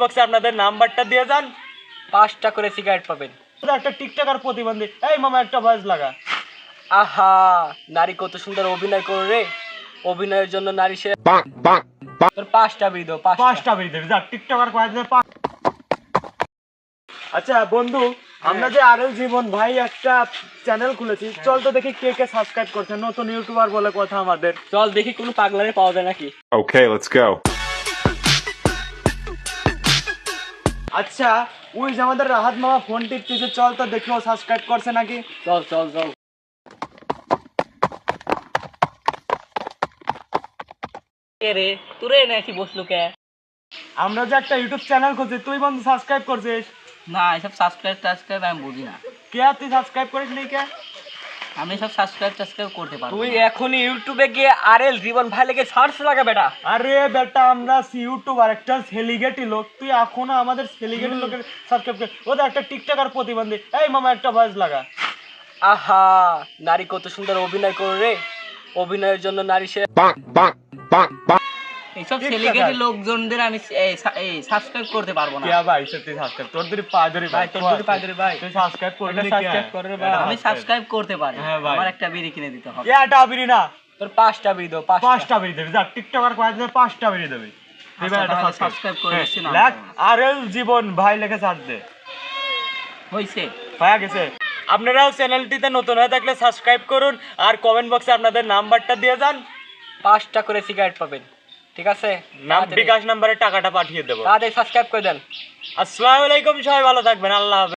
বক্সে আপনাদের নাম্বারটা দিয়ে যান, 5টা করে সিগারেট পাবেন। একটা টিকটকার প্রতিবন্ধী, এই মামা একটা ভয়েস লাগা। আহা, নারী কত সুন্দর অভিনয় করে রে, অভিনয়ের জন্য নারী সে তোর 5টা বিড়ি দাও, 5টা বিড়ি দেবে যা, টিকটকার কয়েক। আচ্ছা বন্ধু, আমরা যে আরএল জীবন ভাই একটা চ্যানেল খুলেছি, চল তো দেখি কে কে সাবস্ক্রাইব করছে। নতুন ইউটিউবার বলে কথা আমাদের, চল দেখি কোনো পাগলারে পাওয়া যায় নাকি। Okay, let's go. আচ্ছা, ওই যে আমাদের রাহাত মামা ফোন টিপতেছে, চল তো দেখি ও সাবস্ক্রাইব করছে নাকি। চল চল চল। কে রে তোরে নাকি বসলো কে? আমরা যে একটা ইউটিউব চ্যানেল খুলছি, তুই বন্ধু সাবস্ক্রাইব করছিস? না এসব সাবস্ক্রাইব আমি বুঝি না। কে আর তুই সাবস্ক্রাইব করিস নি কে? আমি সব সাবস্ক্রাইব করতে পারবো তুই না। এখনই ইউটিউবে গিয়ে আরএল জীবন ভাই লিখে সার্চ লাগা বেটা। আরে বেটা, আমরা ইউটিউবার একটা সেলিব্রিটি লোক, তুই এখনো আমাদের সেলিব্রিটি লোকের সাবস্ক্রাইব কর। ওদের একটা টিকটকার প্রতিবন্ধী, এই মামা একটা ভয়েস লাগা। আহা, নারী কত সুন্দর অভিনয় করে রে, অভিনয়ের জন্য নারী সে এইসব ঠিক সেলিব্রিটি কথা। লোকজনদের আমি সাবস্ক্রাইব করতে পারবো না। কে ভাই সত্যি সাবস্ক্রাইব তোর দুরি পা ধরি ভাই, তোর দুরি পা ধরি ভাই, তুই সাবস্ক্রাইব করবি না? সাবস্ক্রাইব করে রে ভাই, আমি সাবস্ক্রাইব করতে পারি, হ্যাঁ ভাই। আমার একটা বিড়ি কিনে দিতে হবে। এটা বিড়ি না, তোর 5টা বিড়ি দাও, 5টা বিড়ি দেবে যা, টিকটকার কয়েক 5টা বিড়ি দেবে। সাবস্ক্রাইব করে দিচ্ছি না। লেখ আরএল জীবন ভাই লেখে সার্চ দে, হইছে। পাওয়া গেছে। আপনারাও চ্যানেলটিতে নতুন হয়ে থাকলে সাবস্ক্রাইব করুন, আর কমেন্ট বক্সে আপনাদের নাম্বারটা দিয়ে যান, 5টা করে সিগারেট পাবেন। ঠিক আছে, বিকাশ নাম্বারে টাকাটা পাঠিয়ে দেবো। তাড়াতাড়ি সাবস্ক্রাইব করে দেন। আসসালামু আলাইকুম, সবাই ভালো থাকবেন, আল্লাহ হাফেজ।